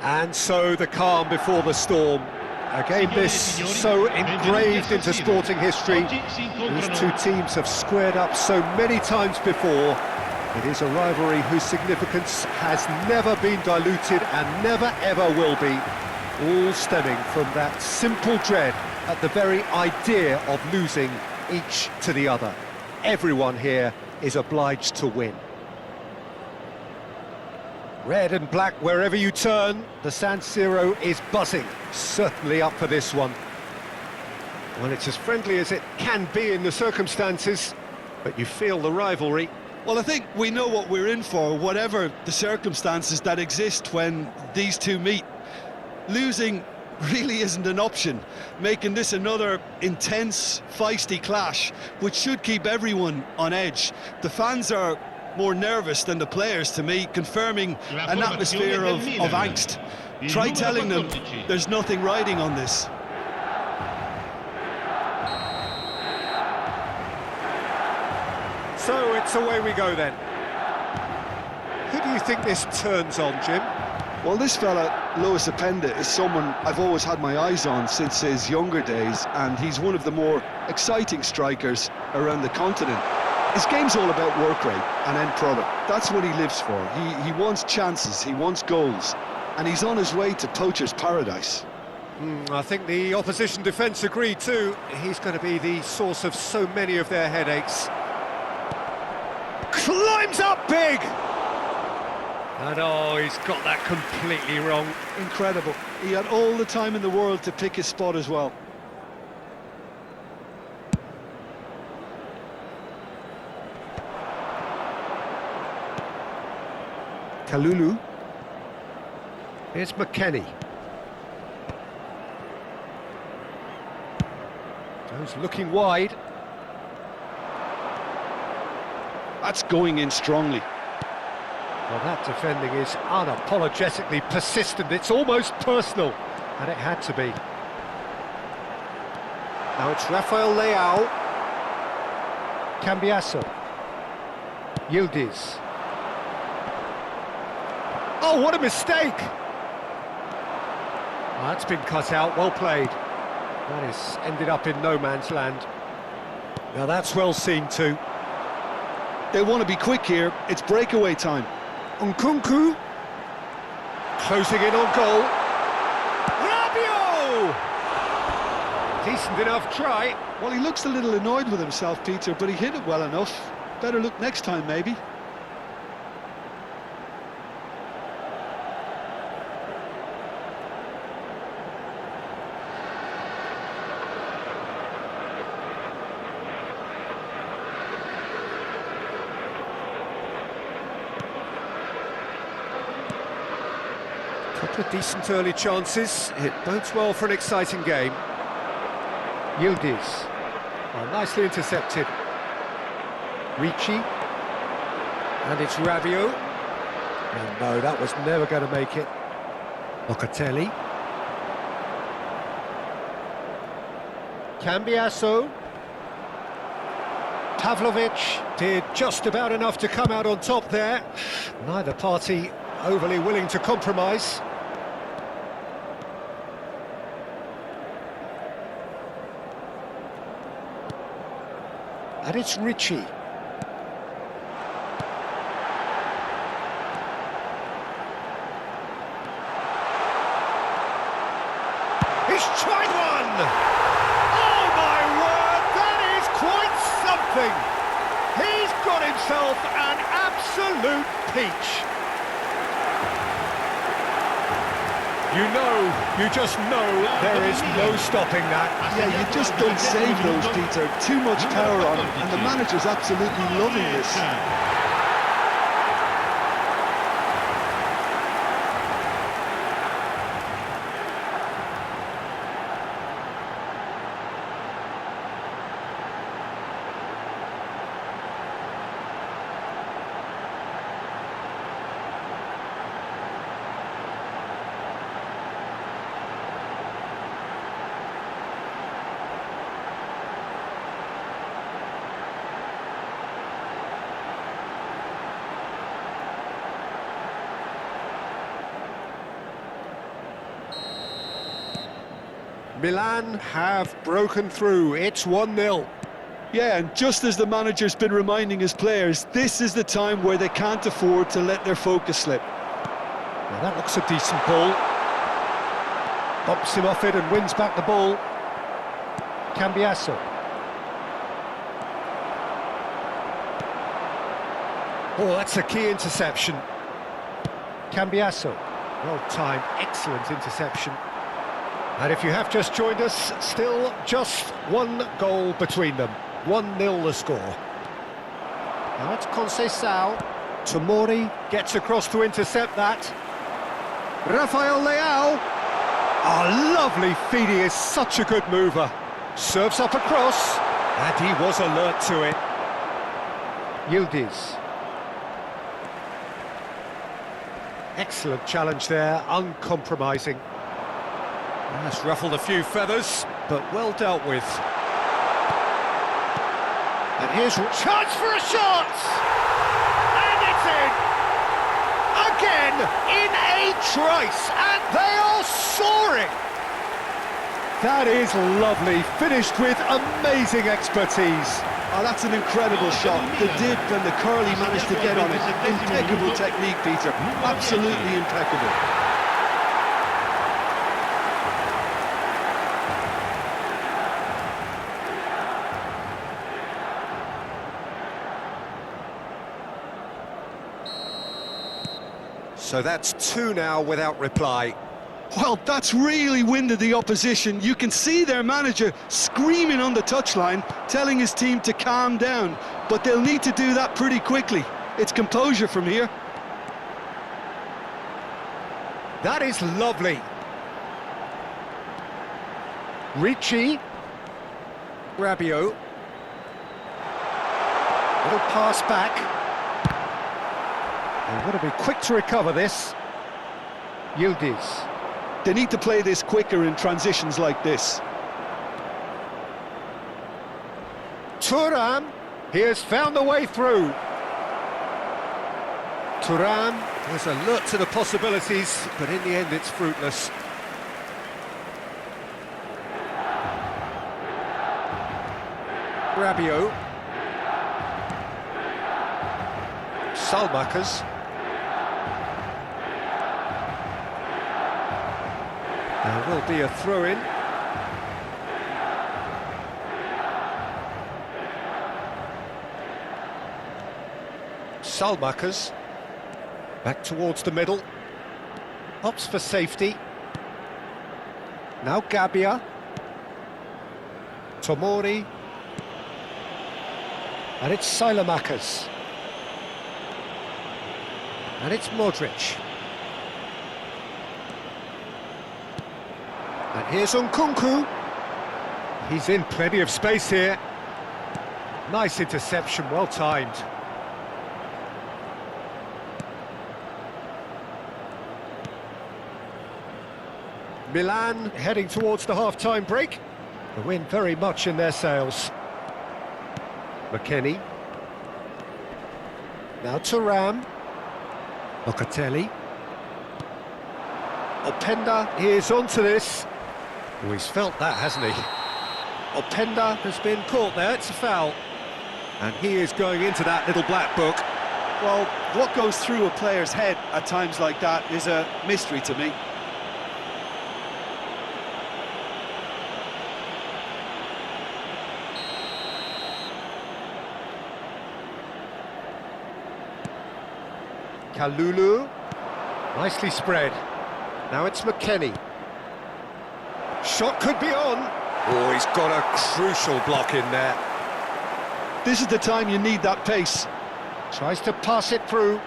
And so the calm before the storm. A game this so engraved into sporting history. These two teams have squared up so many times before. It is a rivalry whose significance has never been diluted and never ever will be. All stemming from that simple dread at the very idea of losing each to the other. Everyone here is obliged to win. Red and black wherever you turn, the San Siro is buzzing, certainly up for this one. Well, it's as friendly as it can be in the circumstances, but you feel the rivalry. Well, I think we know what we're in for, whatever the circumstances that exist when these two meet. Losing really isn't an option, making this another intense, feisty clash, which should keep everyone on edge. The fans are more nervous than the players, to me, confirming an atmosphere of angst. Try telling them there's nothing riding on this. So it's away we go then. Who do you think this turns on, Jim? Well, this fella, Luis Openda, is someone I've always had my eyes on since his younger days, and he's one of the more exciting strikers around the continent. His game's all about work rate and end product. That's what he lives for. He wants chances, he wants goals, and he's on his way to poacher's paradise. I think the opposition defence agree too. He's going to be the source of so many of their headaches. Climbs up big! And oh, he's got that completely wrong. Incredible. He had all the time in the world to pick his spot as well. Kalulu. Here's McKennie. Jones looking wide. That's going in strongly. Well, that defending is unapologetically persistent. It's almost personal, and it had to be. Now it's Rafael Leao. Cambiasso. Yildiz. Oh, what a mistake! Oh, that's been cut out, well played. That has ended up in no man's land. Now that's well seen too. They want to be quick here, it's breakaway time. Nkunku. Closing in on goal. Rabiot! Decent enough try. Well, he looks a little annoyed with himself, Peter, but he hit it well enough. Better look next time, maybe. Couple of decent early chances. It bodes well for an exciting game. Yildiz. Oh, nicely intercepted. Ricci. And it's Rabiot. And no, that was never going to make it. Locatelli. Cambiasso. Pavlovic did just about enough to come out on top there. Neither party overly willing to compromise. And it's Ricci. He's tried one! Oh my word, that is quite something! He's got himself an absolute peach. You just know there is no stopping that. Yeah, you just don't save those, Peter. Too much power on him, and the manager's absolutely loving this. Milan have broken through. It's 1-0. Yeah, and just as the manager's been reminding his players, this is the time where they can't afford to let their focus slip. Well, that looks a decent ball. Bumps him off it and wins back the ball. Cambiasso. Oh, that's a key interception. Cambiasso. Well timed, excellent interception. And if you have just joined us, still just one goal between them. 1-0 the score. Now it's Conceição. Tomori gets across to intercept that. Rafael Leao. Oh, lovely feed, he is such a good mover. Serves up across, and he was alert to it. Yildiz. Excellent challenge there, uncompromising. That's ruffled a few feathers, but well dealt with. And here's a chance for a shot! And it's in! Again, in a trice, and they are soaring! That is lovely, finished with amazing expertise. Oh, that's an incredible shot. The dip and the curl he managed to get on it. Impeccable technique, Peter. Absolutely impeccable. So that's 2 now without reply. Well, that's really winded the opposition. You can see their manager screaming on the touchline, telling his team to calm down. But they'll need to do that pretty quickly. It's composure from here. That is lovely. Ricci. Rabiot. Little pass back. They've got to be quick to recover this. Yildiz. They need to play this quicker in transitions like this. Thuram, he has found the way through. Thuram was alert to the possibilities, but in the end it's fruitless. Rabiot. Salmakers. There will be a throw-in. Salmakers. Back towards the middle. Opts for safety. Now Gabbia. Tomori. And it's Salmakers. And it's Modric. And here's Nkunku. He's in plenty of space here. Nice interception, well timed. Milan heading towards the half-time break. The wind very much in their sails. McKennie. Now Thuram. Locatelli. Openda is onto this. Oh, he's felt that, hasn't he? Openda has been caught there, it's a foul. And he is going into that little black book. Well, what goes through a player's head at times like that is a mystery to me. Kalulu. Nicely spread. Now it's McKennie. Shot could be on. Oh, he's got a crucial block in there. This is the time you need that pace. Tries to pass it through.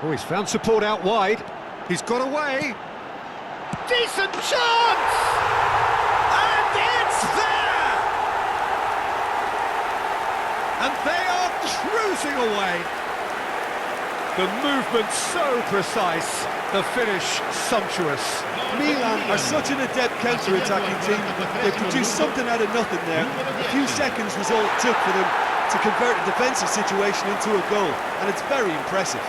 Oh, he's found support out wide. He's got away. Decent chance! And it's there! And they are cruising away. The movement so precise, the finish sumptuous. Milan are such an adept counter-attacking team. They produced something out of nothing there. A few seconds was all it took for them to convert a defensive situation into a goal, and it's very impressive.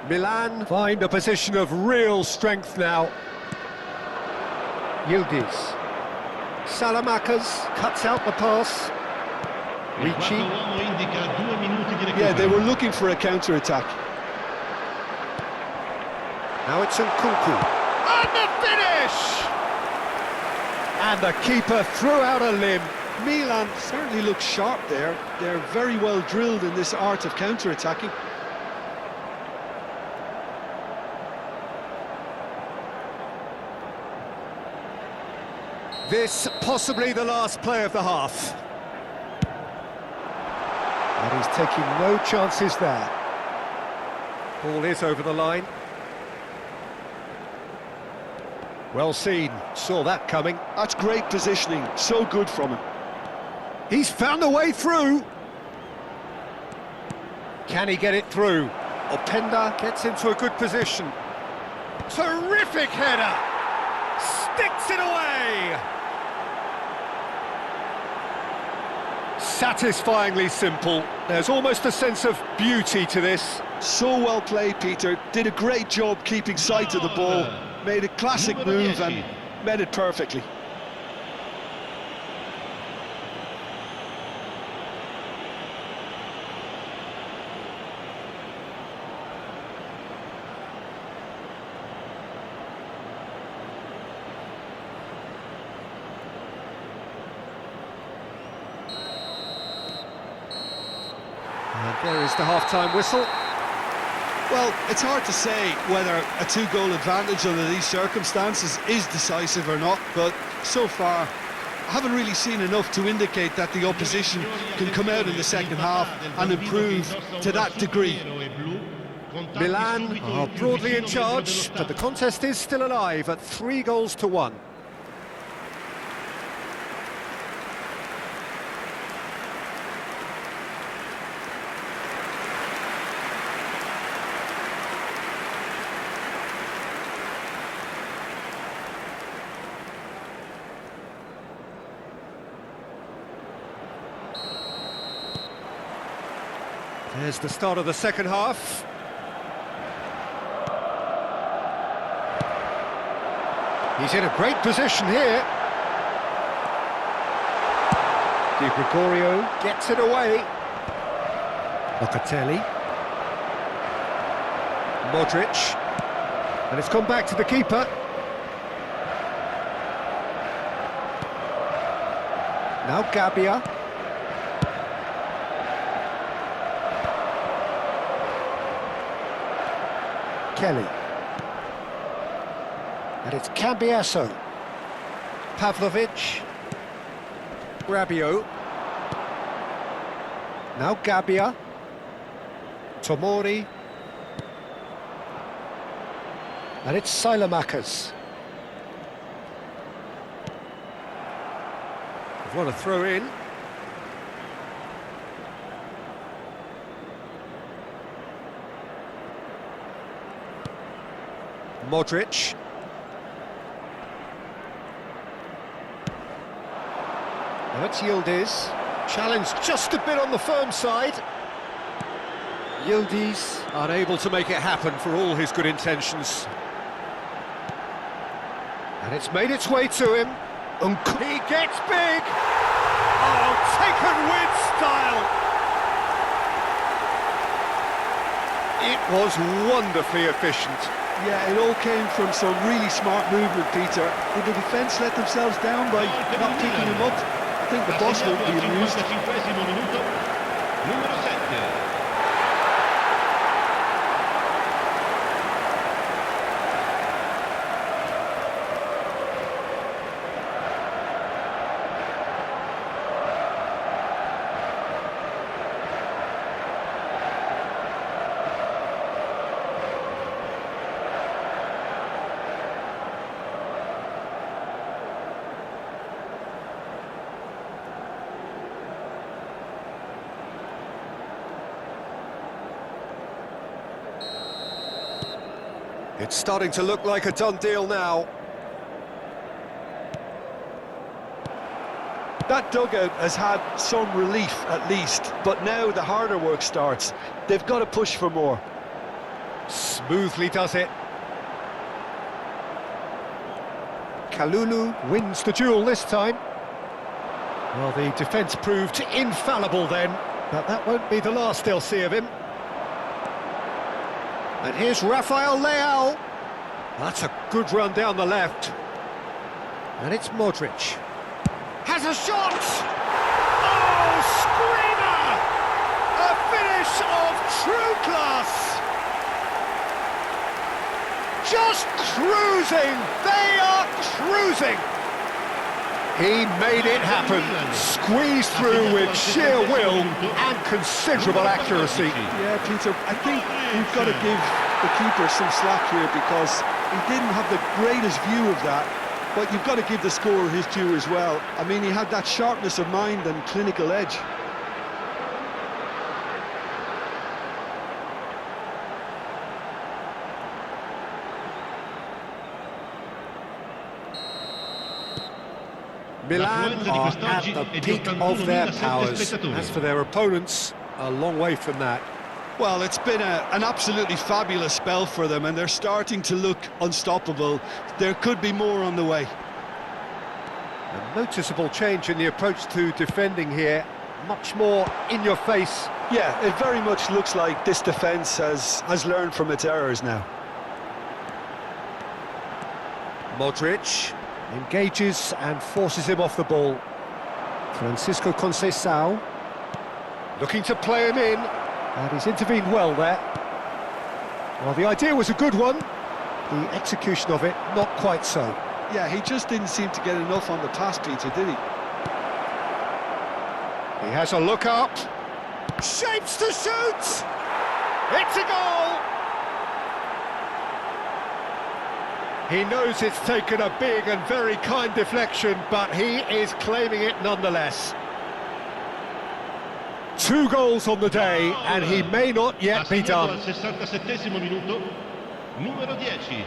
Milan find a position of real strength now. Yildiz. Salamakers cuts out the pass. Ricci. Yeah, they were looking for a counter-attack. Now it's Nkunku. And the finish! And the keeper threw out a limb. Milan certainly look sharp there. They're very well drilled in this art of counter-attacking. This possibly the last play of the half. And he's taking no chances there. Ball is over the line. Well seen, saw that coming. That's great positioning, so good from him. He's found a way through. Can he get it through? Openda gets into a good position. Terrific header! Sticks it away! Satisfyingly simple. There's almost a sense of beauty to this. So well played, Peter. Did a great job keeping sight of the ball. Made a classic move and met it perfectly. And there is the half-time whistle. Well, it's hard to say whether a two-goal advantage under these circumstances is decisive or not, but so far I haven't really seen enough to indicate that the opposition can come out in the second half and improve to that degree. Milan are broadly in charge, but the contest is still alive at 3-1. There's the start of the second half. He's in a great position here. Di Gregorio gets it away. Locatelli. Modric. And it's gone back to the keeper. Now Gabbia. Kelly. And it's Cambiasso. Pavlovic. Rabiot. Now Gabbia. Tomori. And it's Salamakers. What a throw in. Modric. Now it's Yildiz. Challenged just a bit on the firm side. Yildiz unable to make it happen for all his good intentions. And it's made its way to him. He gets big! Oh, taken with style! It was wonderfully efficient. Yeah, it all came from some really smart movement, Peter. Did the defence let themselves down by not picking him up? I think the boss won't be amused. It's starting to look like a done deal now. That dugout has had some relief at least, but now the harder work starts. They've got to push for more. Smoothly does it. Kalulu wins the duel this time. Well, the defence proved infallible then, but that won't be the last they'll see of him. And here's Rafael Leao. That's a good run down the left. And it's Modric. Has a shot! Oh, screamer! A finish of true class! Just cruising! They are cruising! He made it happen, squeezed through with sheer will and considerable accuracy. Yeah, Peter, I think we've got to give the keeper some slack here because he didn't have the greatest view of that, but you've got to give the scorer his due as well. I mean, he had that sharpness of mind and clinical edge. Milan are at the peak of their powers. As for their opponents, a long way from that. Well, it's been an absolutely fabulous spell for them, and they're starting to look unstoppable. There could be more on the way. A noticeable change in the approach to defending here. Much more in your face. Yeah, it very much looks like this defence has learned from its errors now. Modric engages and forces him off the ball. Francisco Conceição looking to play him in, and he's intervened well there. Well, the idea was a good one, the execution of it not quite so. Yeah, he just didn't seem to get enough on the pass, Peter, did he? He has a look up, shapes to shoot! It's a goal! He knows it's taken a big and very kind deflection, but he is claiming it nonetheless. 2 goals on the day, and he may not yet be done. Numero 10.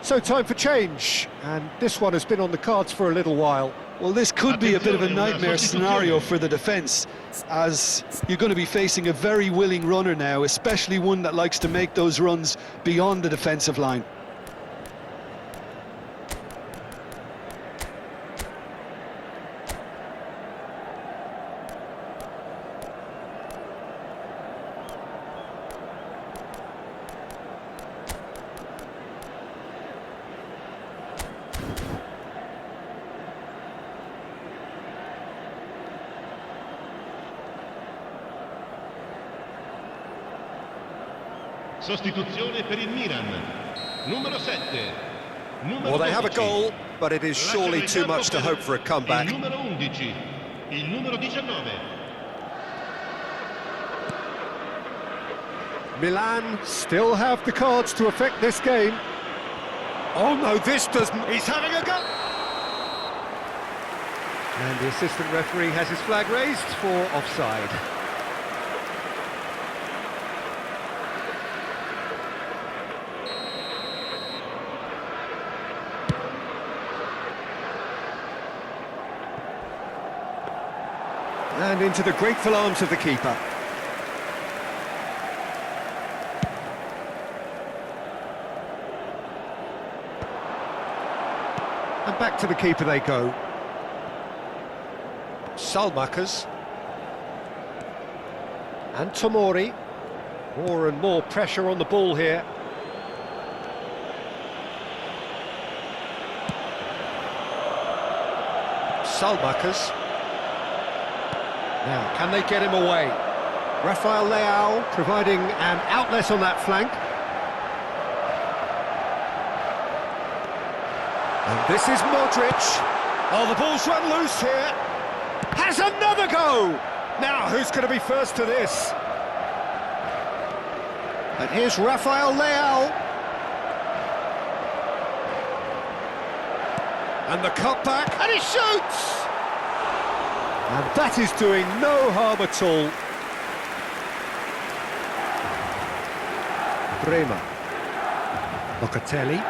So time for change, and this one has been on the cards for a little while. Well, this could be a bit of a nightmare scenario for the defence, as you're going to be facing a very willing runner now, especially one that likes to make those runs beyond the defensive line. Sostituzione per il Milan. Numero 7. Well, they have a goal, but it is surely too much to hope for a comeback. Il numero 11. Il numero 19. Milan still have the cards to affect this game. Oh no, this doesn't... He's having a go! And the assistant referee has his flag raised for offside. And into the grateful arms of the keeper. And back to the keeper they go. Salmakers. And Tomori. More and more pressure on the ball here. Salmakers. Now, can they get him away? Rafael Leao providing an outlet on that flank. And this is Modric. Oh, the ball's run loose here. Has another go! Now, who's going to be first to this? And here's Rafael Leao. And the cutback, and he shoots! And that is doing no harm at all. Bremer. Locatelli.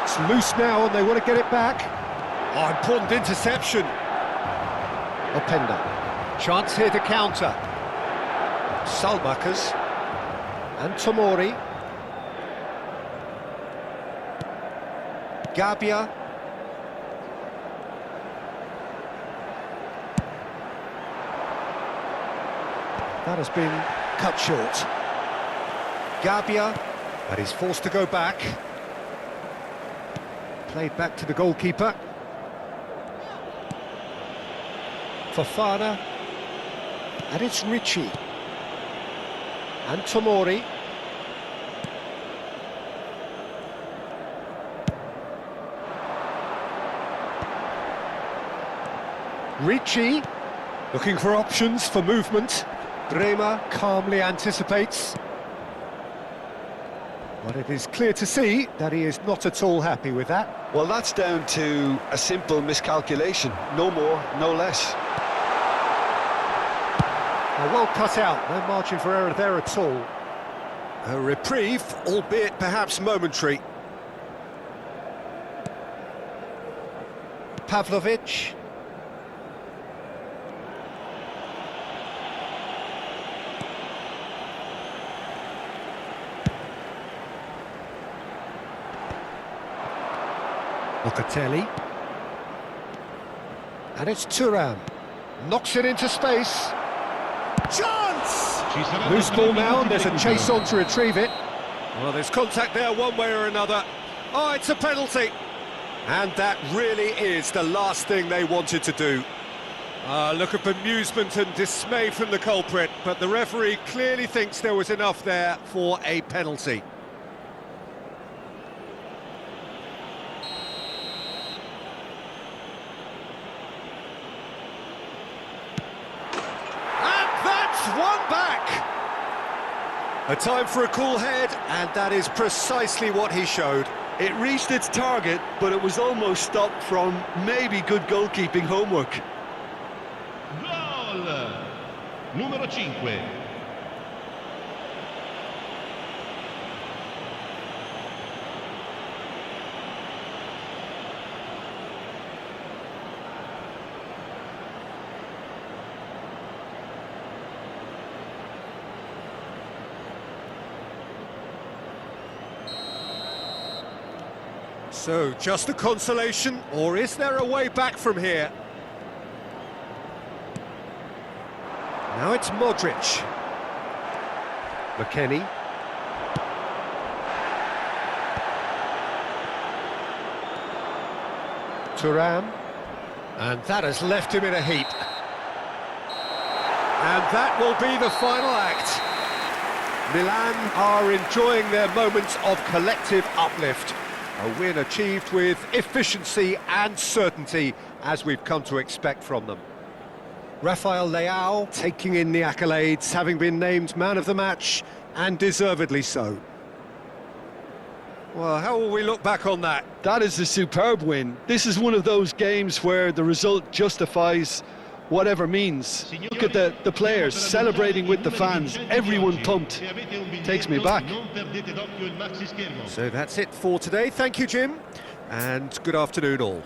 It's loose now and they want to get it back. Oh, important interception. Openda. Chance here to counter. Salmakers. And Tomori. Gabbia. That has been cut short. Gabbia, but he's forced to go back. Played back to the goalkeeper. Fofana. And it's Ricci. And Tomori. Ricci, looking for options for movement. Bremer calmly anticipates. But it is clear to see that he is not at all happy with that. Well, that's down to a simple miscalculation. No more, no less. Well cut out, no margin for error there at all. A reprieve, albeit perhaps momentary. Pavlovic. Locatelli. And it's Thuram. Knocks it into space. Chance! Loose ball now, and there's a chase on to retrieve it. Well, there's contact there one way or another. Oh, it's a penalty. And that really is the last thing they wanted to do. Look of bemusement and dismay from the culprit, but the referee clearly thinks there was enough there for a penalty. One back! A time for a cool head, and that is precisely what he showed. It reached its target, but it was almost stopped from maybe good goalkeeping homework. Gol! Numero 5. So, just a consolation, or is there a way back from here? Now it's Modric. McKennie. Thuram. And that has left him in a heap. And that will be the final act. Milan are enjoying their moments of collective uplift. A win achieved with efficiency and certainty, as we've come to expect from them. Rafael Leao taking in the accolades, having been named man of the match, and deservedly so. Well, how will we look back on that? That is a superb win. This is one of those games where the result justifies whatever means. Look at the players celebrating with the fans, everyone pumped. Takes me back. So that's it for today. Thank you, Jim, and good afternoon all.